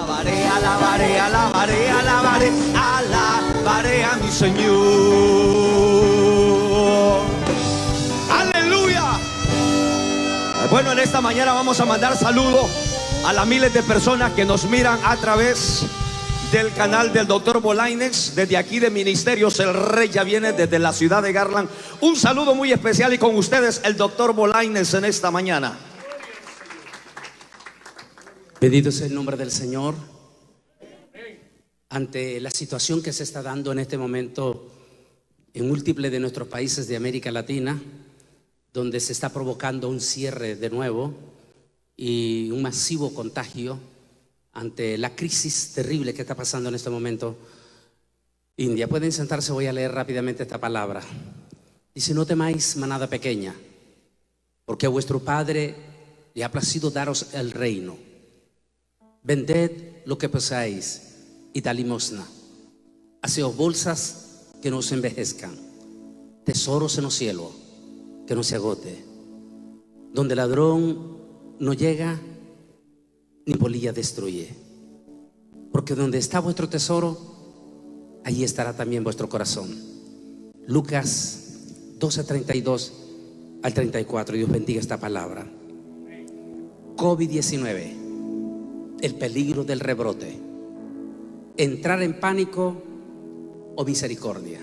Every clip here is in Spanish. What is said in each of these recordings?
Alabaré, alabaré, alabaré, alabaré, alabaré a mi Señor. Aleluya. Bueno, en esta mañana vamos a mandar saludos a las miles de personas que nos miran a través del canal del Dr. Bolañes, desde aquí de Ministerios El Rey ya viene, desde la ciudad de Garland. Un saludo muy especial y con ustedes el Dr. Bolañes en esta mañana. Bendito sea el nombre del Señor. Ante la situación que se está dando en este momento en múltiples de nuestros países de América Latina, donde se está provocando un cierre de nuevo y un masivo contagio, ante la crisis terrible que está pasando en este momento. India, pueden sentarse, voy a leer rápidamente esta palabra. Dice: no temáis, manada pequeña, porque a vuestro Padre le ha placido daros el reino. Vended lo que poseáis y da limosna. Haceos bolsas que no se envejezcan, tesoros en los cielos que no se agote, donde el ladrón no llega ni polilla destruye. Porque donde está vuestro tesoro, allí estará también vuestro corazón. Lucas 12:32 al 34. Dios bendiga esta palabra. COVID-19, el peligro del rebrote. Entrar en pánico o misericordia.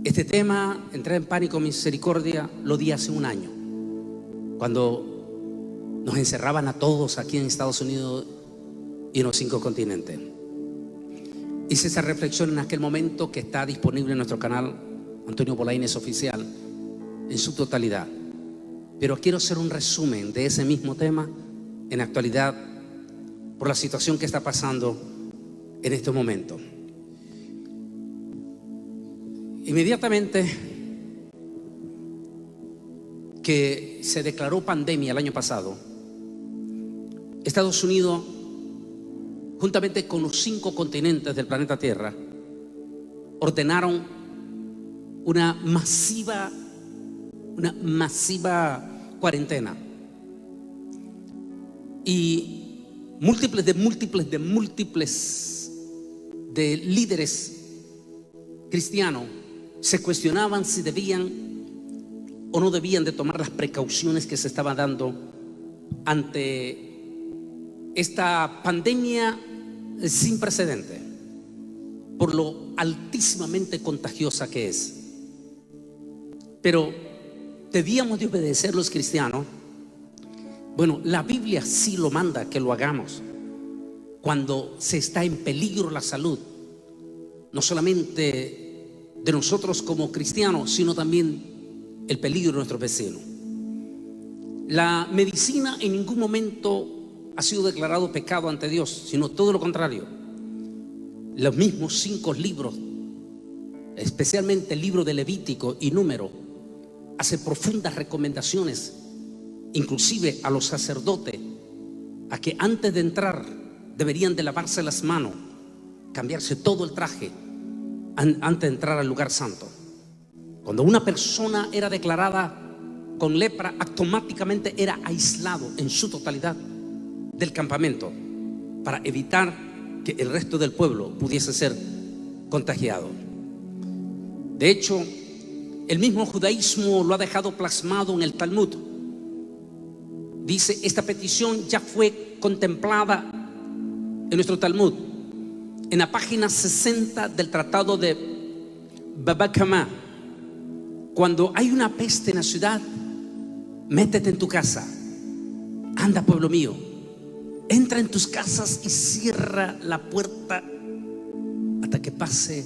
Este tema, entrar en pánico o misericordia, lo di hace un año, cuando nos encerraban a todos aquí en Estados Unidos y en los 5 continentes. Hice esa reflexión en aquel momento, que está disponible en nuestro canal Antonio Bolañes Oficial en su totalidad. Pero quiero hacer un resumen de ese mismo tema en la actualidad, por la situación que está pasando en este momento. Inmediatamente que se declaró pandemia el año pasado, Estados Unidos, juntamente con los 5 continentes del planeta Tierra, ordenaron una masiva cuarentena. Y múltiples de líderes cristianos se cuestionaban si debían o no debían de tomar las precauciones que se estaban dando ante esta pandemia sin precedente, por lo altísimamente contagiosa que es. Pero debíamos de obedecer los cristianos. Bueno, la Biblia sí lo manda que lo hagamos cuando se está en peligro la salud, no solamente de nosotros como cristianos, sino también el peligro de nuestros vecinos. La medicina en ningún momento ha sido declarado pecado ante Dios, sino todo lo contrario. Los mismos 5 libros, especialmente el libro de Levítico y Número, hace profundas recomendaciones, inclusive a los sacerdotes, a que antes de entrar deberían de lavarse las manos, cambiarse todo el traje antes de entrar al lugar santo. Cuando una persona era declarada con lepra, automáticamente era aislado en su totalidad del campamento, para evitar que el resto del pueblo pudiese ser contagiado. De hecho, el mismo judaísmo lo ha dejado plasmado en el Talmud. Dice: esta petición ya fue contemplada en nuestro Talmud, en la página 60 del tratado de Baba Kama. Cuando hay una peste en la ciudad, métete en tu casa. Anda, pueblo mío, entra en tus casas y cierra la puerta hasta que pase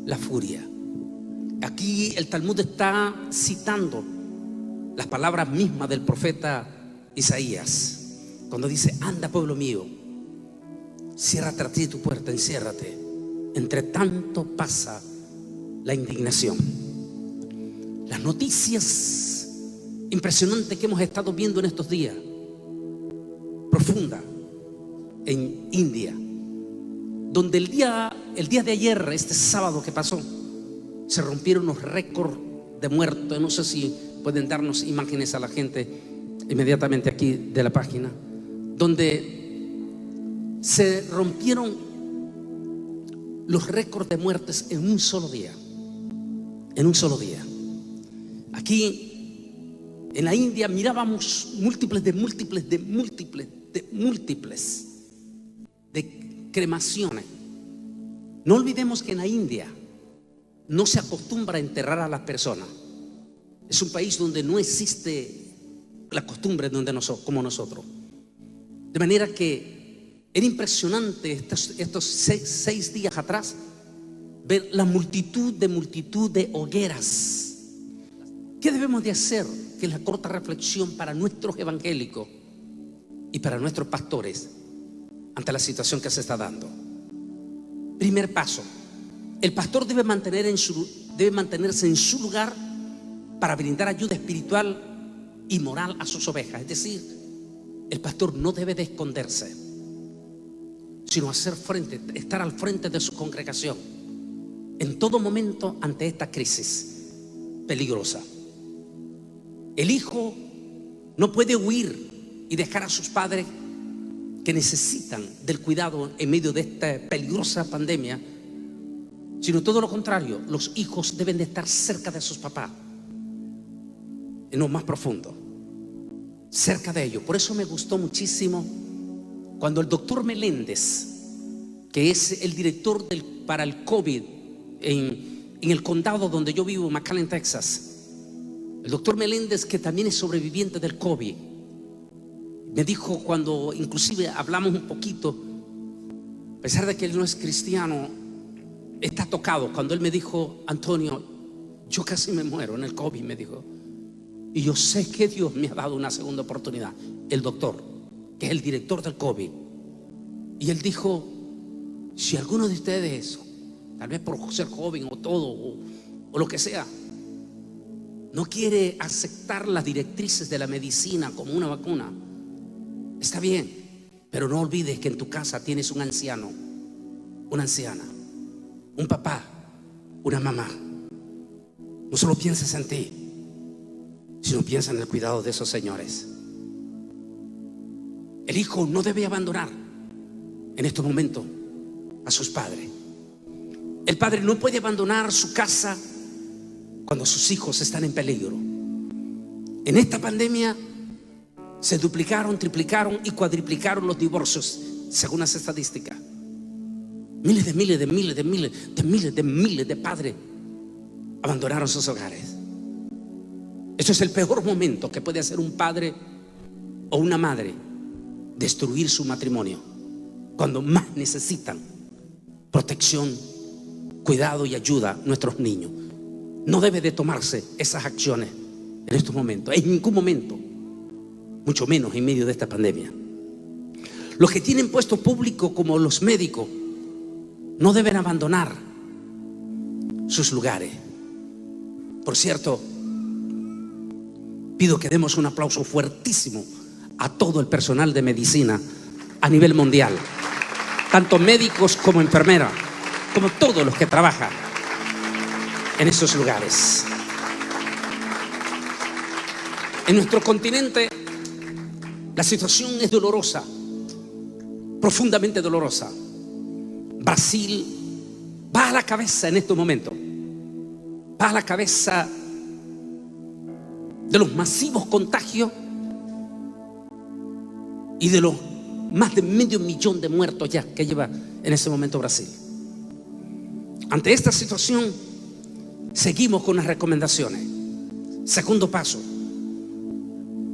la furia. Aquí el Talmud está citando las palabras mismas del profeta Isaías, cuando dice: anda, pueblo mío, ciérrate a ti tu puerta, enciérrate. Entre tanto pasa la indignación. Las noticias impresionantes que hemos estado viendo en estos días, profunda en India, donde el día de ayer, este sábado que pasó, se rompieron los récords de muertos. No sé si pueden darnos imágenes a la gente inmediatamente aquí de la página, donde Se rompieron los récords de muertes en un solo día. En un solo día. Aquí en la India mirábamos múltiples de cremaciones. No olvidemos que en la India no se acostumbra a enterrar a las personas. Es un país donde no existe la costumbre como nosotros. De manera que era impresionante estos seis días atrás ver la multitud de hogueras. ¿Qué debemos de hacer? Que es la corta reflexión para nuestros evangélicos y para nuestros pastores ante la situación que se está dando. Primer paso: el pastor debe mantenerse en su lugar para brindar ayuda espiritual y moral a sus ovejas. Es decir, el pastor no debe de esconderse, sino hacer frente, estar al frente de su congregación en todo momento ante esta crisis peligrosa. El hijo no puede huir y dejar a sus padres que necesitan del cuidado en medio de esta peligrosa pandemia, sino todo lo contrario. Los hijos deben de estar cerca de sus papás, en lo más profundo, cerca de ellos. Por eso me gustó muchísimo cuando el doctor Meléndez, que es el director para el COVID en el condado donde yo vivo, McAllen, Texas, el doctor Meléndez, que también es sobreviviente del COVID, me dijo, cuando inclusive hablamos un poquito, a pesar de que él no es cristiano, está tocado. Cuando él me dijo: Antonio, yo casi me muero en el COVID, me dijo, y yo sé que Dios me ha dado una segunda oportunidad. El doctor, que es el director del COVID, y él dijo: si alguno de ustedes, tal vez por ser joven o todo o lo que sea, no quiere aceptar las directrices de la medicina como una vacuna, está bien, pero no olvides que en tu casa tienes un anciano, una anciana, un papá, una mamá. No solo pienses en ti, sino piensa en el cuidado de esos señores. El hijo no debe abandonar en estos momentos a sus padres. El padre no puede abandonar su casa cuando sus hijos están en peligro. En esta pandemia se duplicaron, triplicaron y cuadriplicaron los divorcios, según las estadísticas. Miles de padres abandonaron sus hogares. Eso es el peor momento que puede hacer un padre o una madre: destruir su matrimonio, cuando más necesitan protección, cuidado y ayuda nuestros niños. No debe de tomarse esas acciones en estos momentos, en ningún momento, mucho menos en medio de esta pandemia. Los que tienen puestos públicos, como los médicos, no deben abandonar sus lugares. Por cierto, pido que demos un aplauso fuertísimo a todo el personal de medicina a nivel mundial, tanto médicos como enfermeras, como todos los que trabajan en esos lugares. En nuestro continente la situación es dolorosa, profundamente dolorosa. Brasil va a la cabeza en estos momentos, va a la cabeza de los masivos contagios y de los más de 500,000 de muertos ya que lleva en ese momento Brasil. Ante esta situación, seguimos con las recomendaciones. Segundo paso: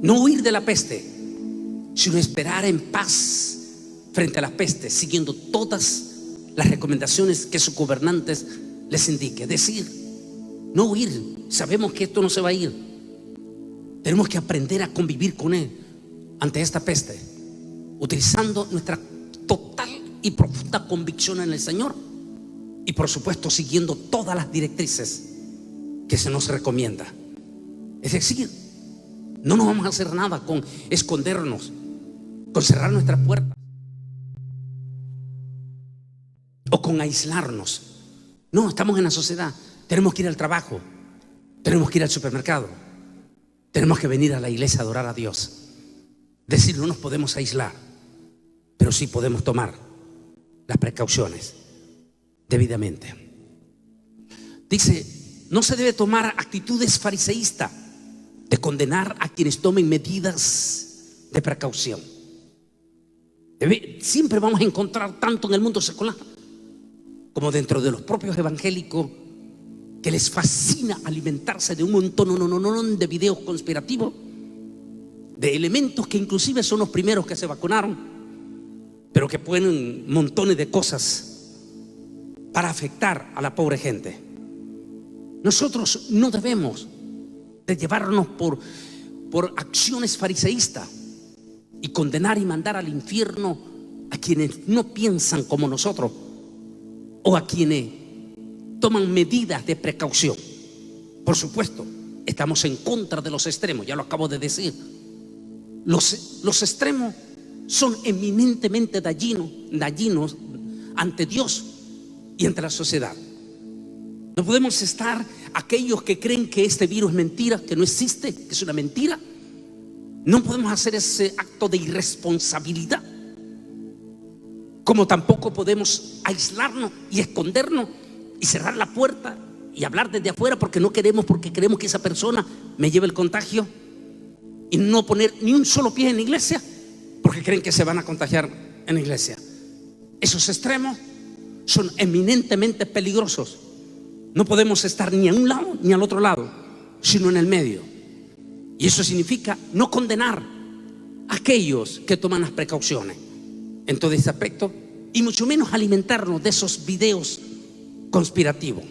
no huir de la peste, sino esperar en paz frente a la peste, siguiendo todas las recomendaciones que sus gobernantes les indiquen. Es decir, no huir. Sabemos que esto no se va a ir. Tenemos que aprender a convivir con él ante esta peste, utilizando nuestra total y profunda convicción en el Señor, y por supuesto siguiendo todas las directrices que se nos recomienda. Es decir, no nos vamos a hacer nada con escondernos, con cerrar nuestras puertas o con aislarnos. No, estamos en la sociedad, tenemos que ir al trabajo, tenemos que ir al supermercado, tenemos que venir a la iglesia a adorar a Dios. Es decir, no nos podemos aislar. pero sí podemos tomar las precauciones debidamente. Dice, no se debe tomar actitudes fariseístas de condenar a quienes tomen medidas de precaución. Siempre vamos a encontrar tanto en el mundo secular como dentro de los propios evangélicos que les fascina alimentarse de un montón de videos conspirativos, de elementos que inclusive son los primeros que se vacunaron, pero que ponen montones de cosas para afectar a la pobre gente. Nosotros no debemos de llevarnos por acciones fariseístas y condenar y mandar al infierno a quienes no piensan como nosotros o a quienes toman medidas de precaución. Por supuesto, estamos en contra de los extremos, ya lo acabo de decir. Los extremos son eminentemente dañinos ante Dios y ante la sociedad. No podemos estar aquellos que creen que este virus es mentira, que no existe, que es una mentira. No podemos hacer ese acto de irresponsabilidad, como tampoco podemos aislarnos y escondernos y cerrar la puerta y hablar desde afuera porque queremos que esa persona me lleve el contagio, y no poner ni un solo pie en la iglesia porque creen que se van a contagiar en la iglesia. Esos extremos son eminentemente peligrosos. No podemos estar ni a un lado ni al otro lado, sino en el medio. Y eso significa no condenar a aquellos que toman las precauciones en todo este aspecto, y mucho menos alimentarnos de esos videos conspirativos.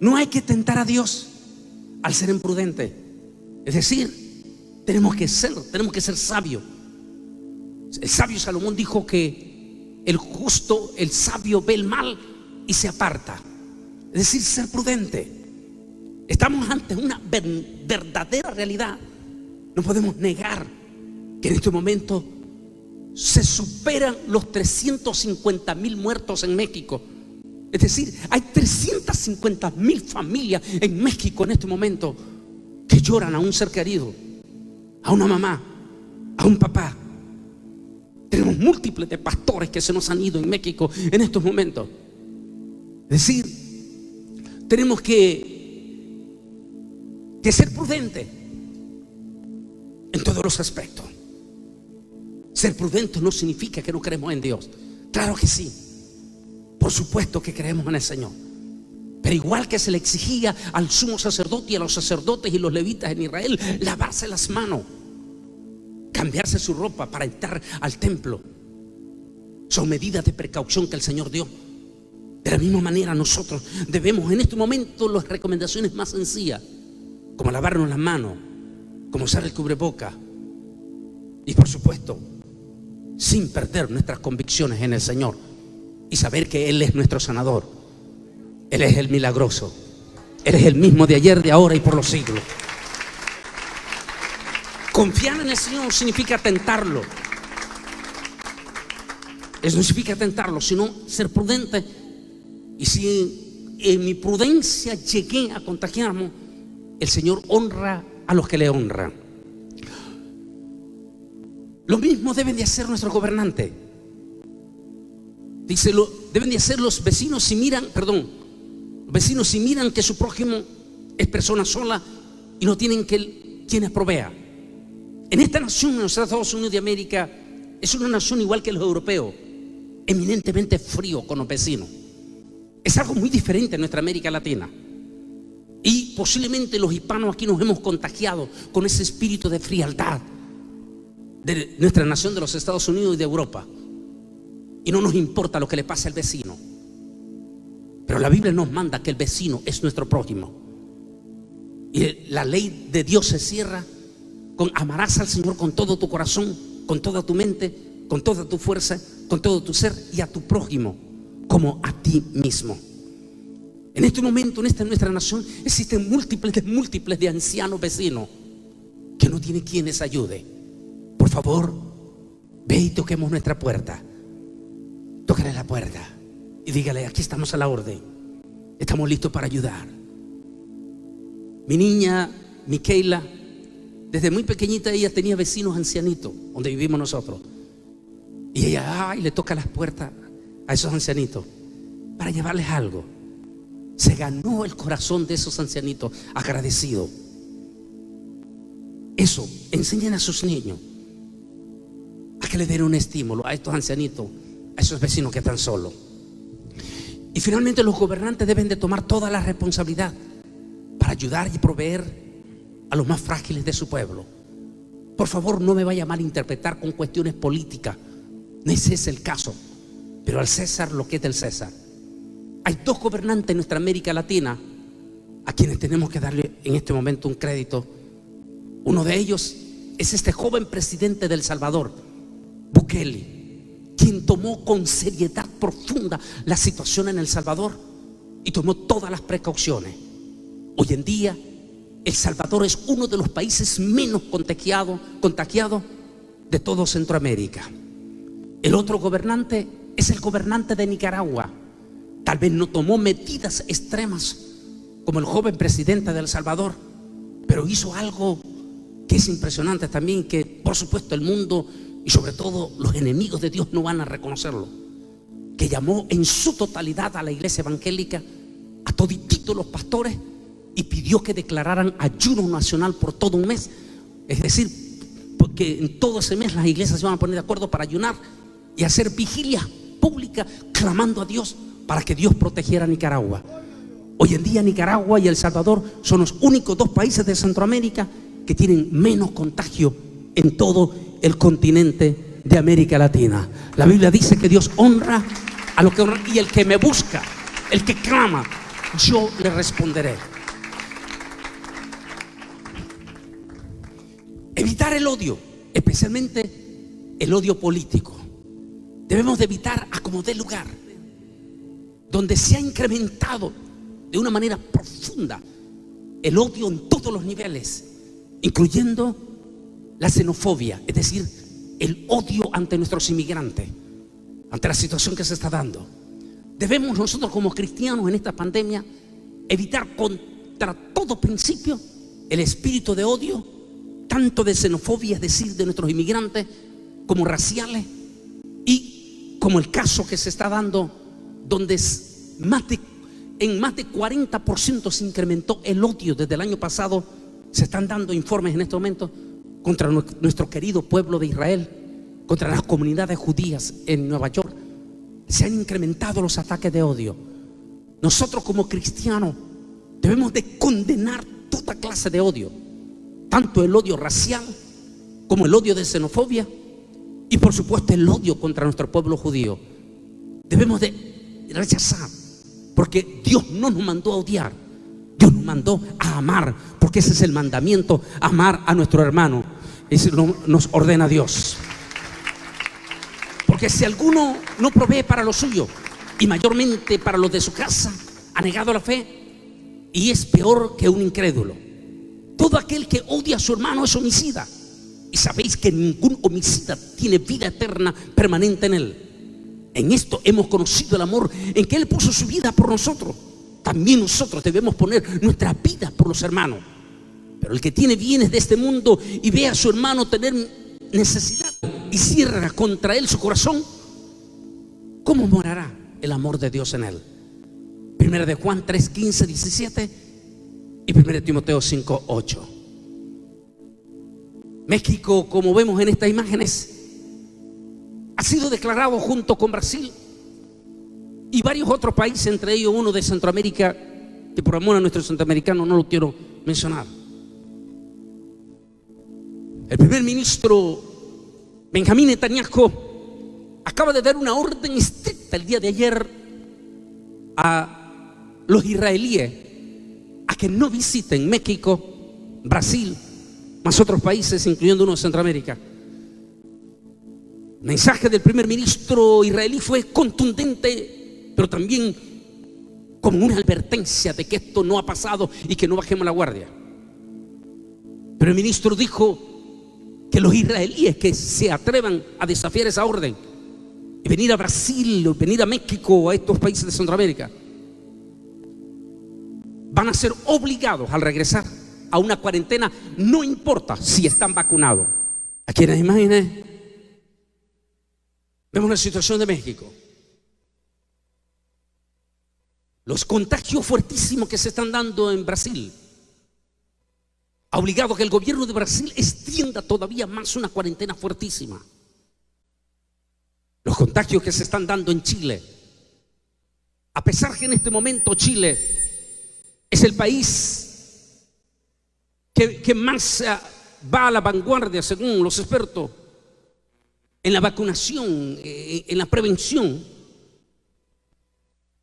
No hay que tentar a Dios al ser imprudente. Es decir, tenemos que ser sabios. El sabio Salomón dijo que el justo, el sabio, ve el mal y se aparta. Es decir, ser prudente. Estamos ante una verdadera realidad. No podemos negar que en este momento se superan los 350,000 muertos en México. Es decir, hay 350,000 familias en México en este momento que lloran a un ser querido, a una mamá, a un papá. Tenemos múltiples de pastores que se nos han ido en México en estos momentos. Es decir, tenemos que ser prudentes en todos los aspectos. Ser prudentes no significa que no creemos en Dios. Claro que sí. Por supuesto que creemos en el Señor. Pero igual que se le exigía al sumo sacerdote y a los sacerdotes y los levitas en Israel lavarse las manos, cambiarse su ropa para entrar al templo, son medidas de precaución que el Señor dio. De la misma manera nosotros debemos en este momento las recomendaciones más sencillas, como lavarnos las manos, como usar el cubreboca, y por supuesto sin perder nuestras convicciones en el Señor y saber que Él es nuestro sanador. Él es el milagroso. Él es el mismo de ayer, de ahora y por los siglos. Confiar en el Señor no significa tentarlo. Eso no significa tentarlo, sino ser prudente. Y si en mi prudencia llegué a contagiarme, el Señor honra a los que le honran. Lo mismo deben de hacer nuestros gobernantes. Dice, deben de hacer los vecinos si miran que su prójimo es persona sola y no tienen quienes provea. En esta nación, en los Estados Unidos de América, es una nación igual que los europeos, eminentemente frío con los vecinos. Es algo muy diferente en nuestra América Latina. Y posiblemente los hispanos aquí nos hemos contagiado con ese espíritu de frialdad de nuestra nación, de los Estados Unidos y de Europa. Y no nos importa lo que le pase al vecino. Pero la Biblia nos manda que el vecino es nuestro prójimo. Y la ley de Dios se cierra con: amarás al Señor con todo tu corazón, con toda tu mente, con toda tu fuerza, con todo tu ser, y a tu prójimo como a ti mismo. En este momento, en nuestra nación, existen múltiples de ancianos vecinos que no tienen quien les ayude. Por favor, ve y toquemos nuestra puerta. Tócale la puerta y dígale: aquí estamos a la orden, estamos listos para ayudar. Mi niña Micaela, desde muy pequeñita ella tenía vecinos ancianitos donde vivimos nosotros, Y ella le toca las puertas a esos ancianitos para llevarles algo. Se ganó el corazón de esos ancianitos agradecidos. Eso, enseñen a sus niños a que le den un estímulo a estos ancianitos, a esos vecinos que están solos. Y finalmente los gobernantes deben de tomar toda la responsabilidad para ayudar y proveer a los más frágiles de su pueblo. Por favor, no me vaya a malinterpretar con cuestiones políticas. No ese es el caso. Pero al César lo que es del César. Hay dos gobernantes en nuestra América Latina a quienes tenemos que darle en este momento un crédito. Uno de ellos es este joven presidente de El Salvador, Bukele, quien tomó con seriedad profunda la situación en El Salvador y tomó todas las precauciones. Hoy en día El Salvador es uno de los países menos contagiados de todo Centroamérica. El otro gobernante es el gobernante de Nicaragua. Tal vez no tomó medidas extremas como el joven presidente de El Salvador, pero hizo algo que es impresionante también, que por supuesto el mundo y sobre todo los enemigos de Dios no van a reconocerlo. Que llamó en su totalidad a la iglesia evangélica, a todititos los pastores, y pidió que declararan ayuno nacional por todo un mes. Es decir, porque en todo ese mes las iglesias se van a poner de acuerdo para ayunar y hacer vigilia pública clamando a Dios para que Dios protegiera a Nicaragua. Hoy en día Nicaragua y El Salvador son los únicos dos países de Centroamérica que tienen menos contagio en todo el continente de América Latina. La Biblia dice que Dios honra a lo que honra, y el que me busca, el que clama, yo le responderé. Evitar el odio, especialmente el odio político. Debemos de evitar a como dé lugar, donde se ha incrementado de una manera profunda el odio en todos los niveles, incluyendo la xenofobia, es decir, el odio ante nuestros inmigrantes, ante la situación que se está dando. Debemos nosotros como cristianos en esta pandemia evitar contra todo principio el espíritu de odio, tanto de xenofobia, es decir, de nuestros inmigrantes, como raciales, y como el caso que se está dando, donde en más de 40% se incrementó el odio desde el año pasado. Se están dando informes en este momento contra nuestro querido pueblo de Israel, contra las comunidades judías en Nueva York. Se han incrementado los ataques de odio. Nosotros como cristianos debemos de condenar toda clase de odio, tanto el odio racial como el odio de xenofobia y por supuesto el odio contra nuestro pueblo judío. Debemos de rechazar, porque Dios no nos mandó a odiar, Dios nos mandó a amar, porque ese es el mandamiento, amar a nuestro hermano. Eso nos ordena Dios. Porque si alguno no provee para lo suyo, y mayormente para los de su casa, ha negado la fe y es peor que un incrédulo. Todo aquel que odia a su hermano es homicida, y sabéis que ningún homicida tiene vida eterna permanente en él. En esto hemos conocido el amor, en que Él puso su vida por nosotros. También nosotros debemos poner nuestra vida por los hermanos. Pero el que tiene bienes de este mundo y ve a su hermano tener necesidad y cierra contra él su corazón, ¿cómo morará el amor de Dios en él? Primera de Juan 3, 15, 17 y Primera de Timoteo 5, 8. México, como vemos en estas imágenes, ha sido declarado junto con Brasil y varios otros países, entre ellos uno de Centroamérica, que por amor a nuestros centroamericanos no lo quiero mencionar. El primer ministro Benjamín Netanyahu acaba de dar una orden estricta el día de ayer a los israelíes a que no visiten México, Brasil, más otros países, incluyendo uno de Centroamérica. El mensaje del primer ministro israelí fue contundente, pero también como una advertencia de que esto no ha pasado y que no bajemos la guardia. Pero el ministro dijo que los israelíes que se atrevan a desafiar esa orden y venir a Brasil, o venir a México o a estos países de Centroamérica, van a ser obligados al regresar a una cuarentena, no importa si están vacunados. Aquí en las imágenes Vemos la situación de México. Los contagios fuertísimos que se están dando en Brasil ha obligado a que el gobierno de Brasil extienda todavía más una cuarentena fuertísima. Los contagios que se están dando en Chile, a pesar que en este momento Chile es el país que más va a la vanguardia, según los expertos, en la vacunación, en la prevención.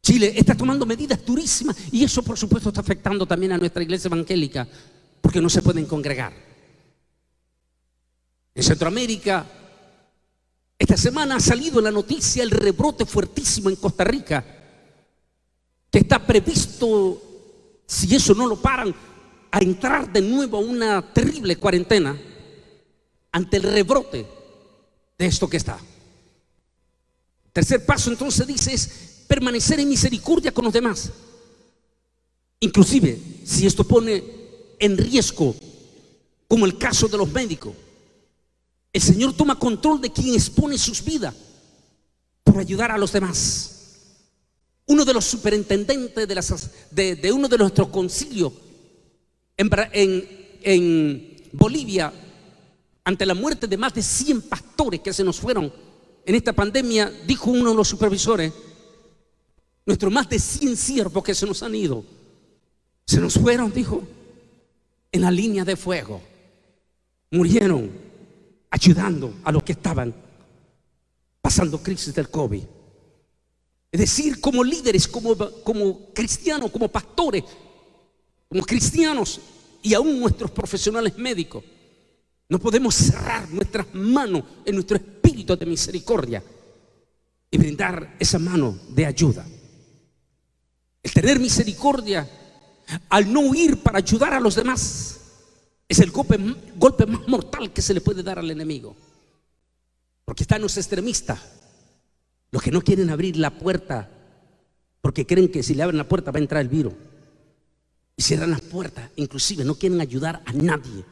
Chile está tomando medidas durísimas y eso, por supuesto, está afectando también a nuestra iglesia evangélica, porque no se pueden congregar. En Centroamérica, esta semana ha salido la noticia el rebrote fuertísimo en Costa Rica, que está previsto, si eso no lo paran, a entrar de nuevo a una terrible cuarentena ante el rebrote de esto que está. Tercer paso, entonces, dice, es permanecer en misericordia con los demás. Inclusive, si esto pone en riesgo, como el caso de los médicos, el Señor toma control de quien expone sus vidas por ayudar a los demás. Uno de los superintendentes de uno de nuestros concilios en Bolivia, ante la muerte de más de 100 pastores que se nos fueron en esta pandemia, dijo uno de los supervisores: nuestros más de 100 siervos que se nos han ido, se nos fueron, dijo, en la línea de fuego. Murieron ayudando a los que estaban pasando crisis del COVID. Es decir, como líderes, como cristianos, como pastores, como cristianos y aún nuestros profesionales médicos, no podemos cerrar nuestras manos en nuestro espíritu de misericordia y brindar esa mano de ayuda. El tener misericordia, al no huir para ayudar a los demás, es el golpe más mortal que se le puede dar al enemigo. Porque están los extremistas, los que no quieren abrir la puerta porque creen que si le abren la puerta va a entrar el virus, y cierran las puertas, inclusive no quieren ayudar a nadie.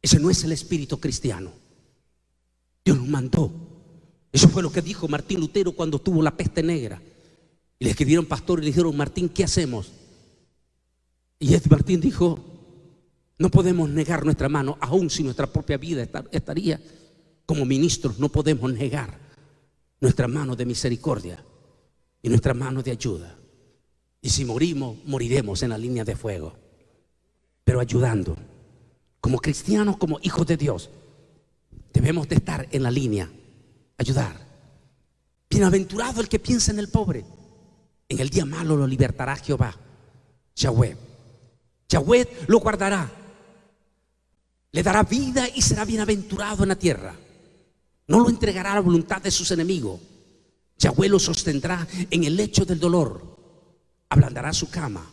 Ese no es el espíritu cristiano. Dios nos mandó. Eso fue lo que dijo Martín Lutero cuando tuvo la peste negra. Y le escribieron pastor y le dijeron: Martín, ¿qué hacemos? Y Martín dijo: no podemos negar nuestra mano, aun si nuestra propia vida estaría como ministros, no podemos negar nuestra mano de misericordia y nuestra mano de ayuda. Y si morimos, moriremos en la línea de fuego, pero ayudando. Como cristianos, como hijos de Dios, debemos de estar en la línea, ayudar. Bienaventurado el que piensa en el pobre, en el día malo lo libertará Jehová. Yahweh lo guardará, le dará vida y será bienaventurado en la tierra. No lo entregará a la voluntad de sus enemigos. Yahweh lo sostendrá en el lecho del dolor, ablandará su cama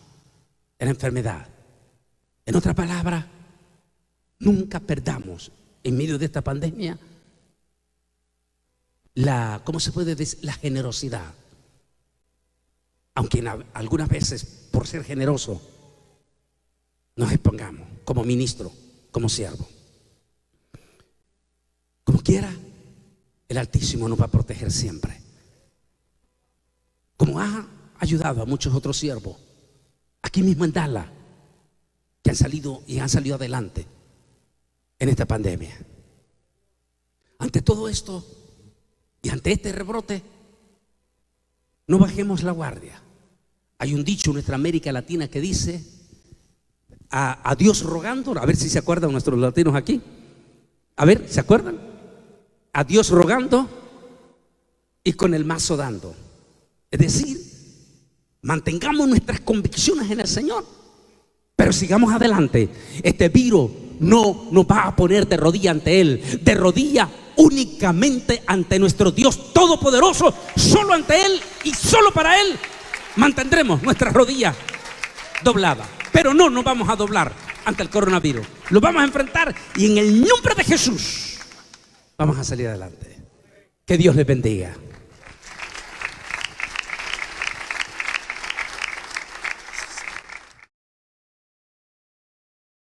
en la enfermedad. En otra palabra, nunca perdamos en medio de esta pandemia ¿cómo se puede decir? La generosidad. Aunque algunas veces, por ser generoso, nos expongamos como ministro, como siervo. Como quiera, el Altísimo nos va a proteger siempre. Como ha ayudado a muchos otros siervos aquí mismo en Dallas, que han salido adelante en esta pandemia. Ante todo esto y ante este rebrote, no bajemos la guardia. Hay un dicho en nuestra América Latina que dice: a Dios rogando. A ver si se acuerdan nuestros latinos aquí. A ver, ¿se acuerdan? A Dios rogando y con el mazo dando. Es decir, mantengamos nuestras convicciones en el Señor, pero sigamos adelante. Este virus no nos va a poner de rodilla ante Él, de rodilla únicamente ante nuestro Dios Todopoderoso. Solo ante Él y solo para Él mantendremos nuestras rodillas dobladas. Pero no nos vamos a doblar ante el coronavirus. Lo vamos a enfrentar y en el nombre de Jesús vamos a salir adelante. Que Dios les bendiga.